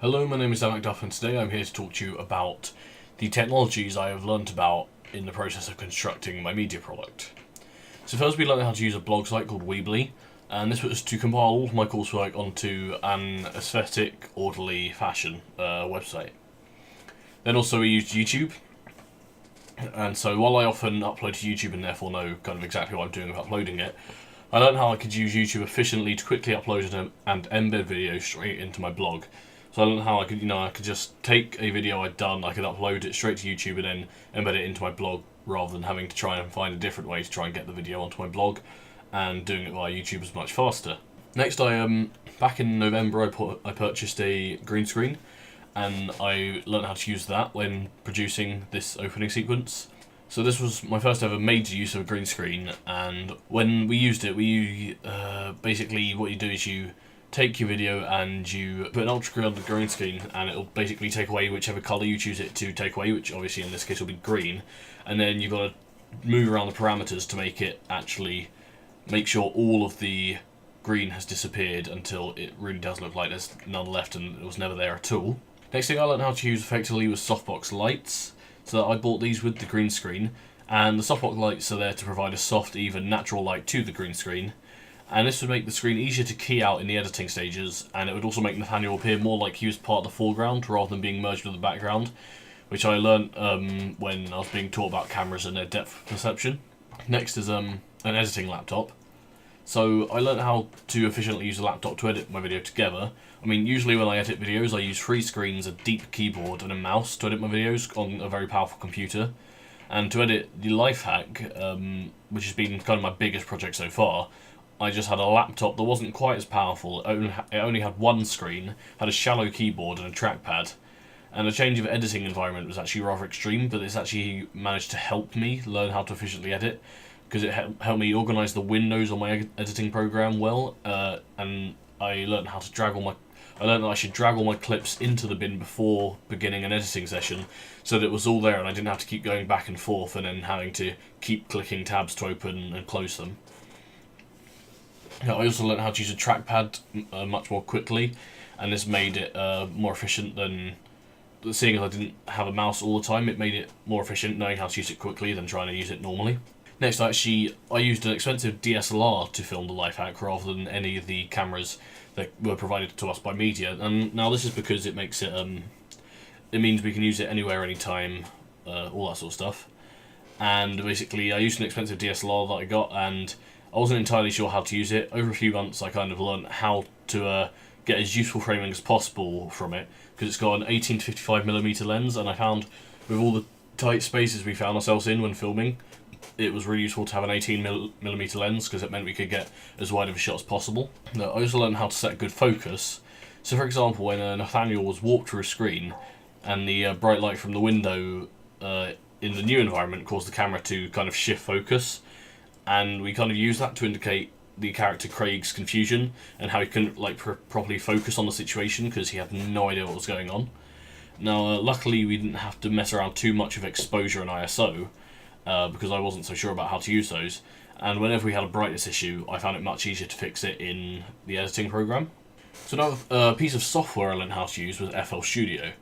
Hello, my name is Dan McDuff, and today I'm here to talk to you about the technologies I have learnt about in the process of constructing my media product. So first we learned how to use a blog site called Weebly, and this was to compile all of my coursework onto an aesthetic, orderly fashion website. Then also we used YouTube, and so while I often upload to YouTube and therefore know kind of exactly what I'm doing with uploading it, I learned how I could use YouTube efficiently to quickly upload and embed videos straight into my blog. So I learned how I could just take a video I'd done, I could upload it straight to YouTube and then embed it into my blog rather than having to try and find a different way to try and get the video onto my blog, and doing it via YouTube was much faster. Next, back in November I purchased a green screen, and I learned how to use that when producing this opening sequence. So this was my first ever major use of a green screen, and when we used it, basically what you do is you take your video and you put an ultra grid on the green screen, and it'll basically take away whichever colour you choose it to take away, which obviously in this case will be green, and then you've got to move around the parameters to make it actually make sure all of the green has disappeared until it really does look like there's none left and it was never there at all. Next thing I learned how to use effectively was softbox lights. So I bought these with the green screen, and the softbox lights are there to provide a soft, even, natural light to the green screen. And this would make the screen easier to key out in the editing stages, and it would also make Nathaniel appear more like he was part of the foreground rather than being merged with the background, which I learned when I was being taught about cameras and their depth perception. Next is an editing laptop. So I learned how to efficiently use a laptop to edit my video together. I mean, usually when I edit videos, I use 3 screens, a deep keyboard, and a mouse to edit my videos on a very powerful computer. And to edit the Lifehack, which has been kind of my biggest project so far, I just had a laptop that wasn't quite as powerful. It only had 1 screen, had a shallow keyboard and a trackpad. And the change of editing environment was actually rather extreme, but it's actually managed to help me learn how to efficiently edit, because it helped me organise the windows on my editing program well, and I learned how to I learned that I should drag all my clips into the bin before beginning an editing session, so that it was all there and I didn't have to keep going back and forth and then having to keep clicking tabs to open and close them. I also learned how to use a trackpad much more quickly, and this made it more efficient than, seeing as I didn't have a mouse all the time, it made it more efficient knowing how to use it quickly than trying to use it normally. Next, I used an expensive DSLR to film the Lifehack rather than any of the cameras that were provided to us by media. And now this is because it makes it, it means we can use it anywhere, anytime, all that sort of stuff. And basically, I used an expensive DSLR that I got, and I wasn't entirely sure how to use it. Over a few months, I kind of learned how to get as useful framing as possible from it, because it's got an 18 to 55mm lens, and I found with all the tight spaces we found ourselves in when filming, it was really useful to have an 18mm lens, because it meant we could get as wide of a shot as possible. I also learned how to set good focus. So for example, when Nathaniel was warped through a screen, and the bright light from the window in the new environment caused the camera to kind of shift focus, and we kind of used that to indicate the character Craig's confusion and how he couldn't properly focus on the situation because he had no idea what was going on. Now, luckily we didn't have to mess around too much with exposure and ISO, because I wasn't so sure about how to use those, and whenever we had a brightness issue, I found it much easier to fix it in the editing program. So another piece of software I learned how to use was FL Studio,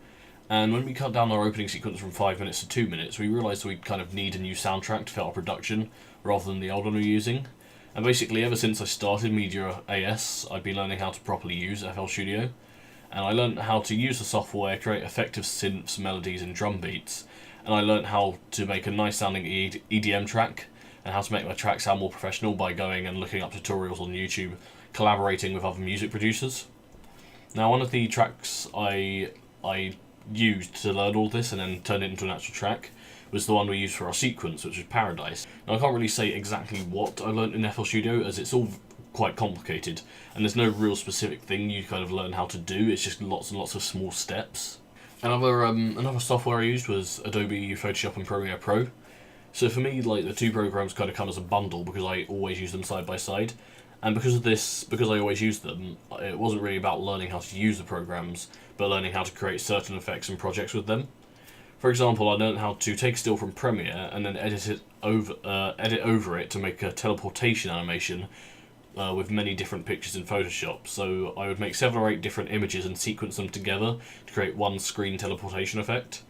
and when we cut down our opening sequence from 5 minutes to 2 minutes, we realised we'd kind of need a new soundtrack to fit our production, rather than the old one we were using. And basically, ever since I started Media AS, I've been learning how to properly use FL Studio, and I learned how to use the software, create effective synths, melodies and drum beats, and I learned how to make a nice sounding EDM track, and how to make my track sound more professional by going and looking up tutorials on YouTube, collaborating with other music producers. Now, one of the tracks I used to learn all this and then turn it into an actual track was the one we used for our sequence, which was Paradise. Now, I can't really say exactly what I learned in FL Studio, as it's all quite complicated, and there's no real specific thing you kind of learn how to do, it's just lots and lots of small steps. Another software I used was Adobe Photoshop and Premiere Pro. So for me, the two programs kind of come as a bundle because I always use them side by side. And because I always use them, it wasn't really about learning how to use the programs, but learning how to create certain effects and projects with them. For example, I learned how to take a still from Premiere and then edit over it to make a teleportation animation with many different pictures in Photoshop. So I would make 7 or 8 different images and sequence them together to create one screen teleportation effect.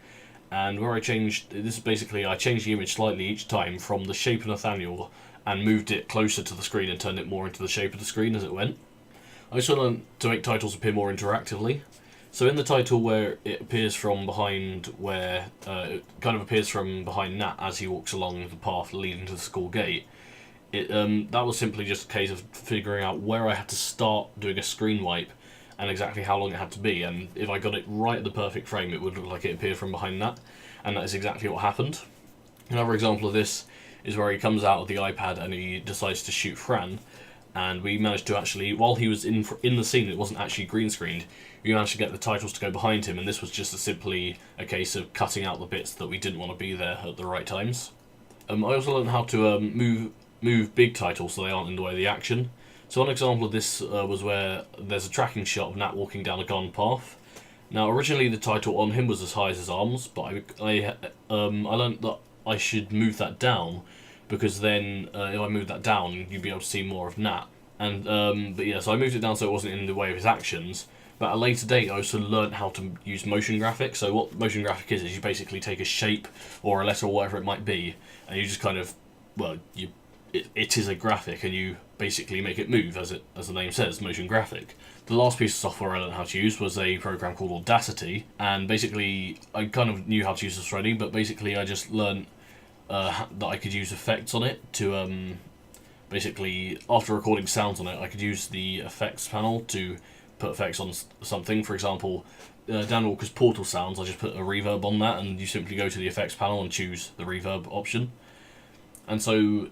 And where I changed this is basically I changed the image slightly each time from the shape of Nathaniel and moved it closer to the screen and turned it more into the shape of the screen as it went. I also learned to make titles appear more interactively. So in the title where it appears from behind, where it kind of appears from behind Nat as he walks along the path leading to the school gate, that was simply just a case of figuring out where I had to start doing a screen wipe and exactly how long it had to be, and if I got it right at the perfect frame it would look like it appeared from behind that, and that is exactly what happened. Another example of this is where he comes out of the iPad and he decides to shoot Fran, and we managed to actually, while he was in the scene, it wasn't actually green screened, we managed to get the titles to go behind him, and this was just simply a case of cutting out the bits that we didn't want to be there at the right times. I also learned how to move big titles so they aren't in the way of the action. So one example of this was where there's a tracking shot of Nat walking down a garden path. Now originally the title on him was as high as his arms, but I learned that I should move that down, because then if I moved that down you'd be able to see more of Nat. And but yeah, so I moved it down so it wasn't in the way of his actions. But at a later date I also learned how to use motion graphics. So what motion graphic is you basically take a shape or a letter or whatever it might be, and you just kind of, well, it is a graphic and you basically make it move, as the name says, motion graphic. The last piece of software I learned how to use was a program called Audacity, and basically I kind of knew how to use this already, but basically I just learned that I could use effects on it to basically, after recording sounds on it, I could use the effects panel to put effects on something. For example, Dan Walker's Portal sounds, I just put a reverb on that, and you simply go to the effects panel and choose the reverb option. And so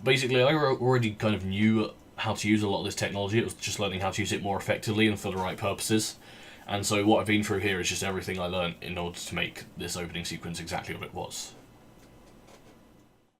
basically I already kind of knew how to use a lot of this technology. It was just learning how to use it more effectively and for the right purposes. And so what I've been through here is just everything I learned in order to make this opening sequence exactly what it was.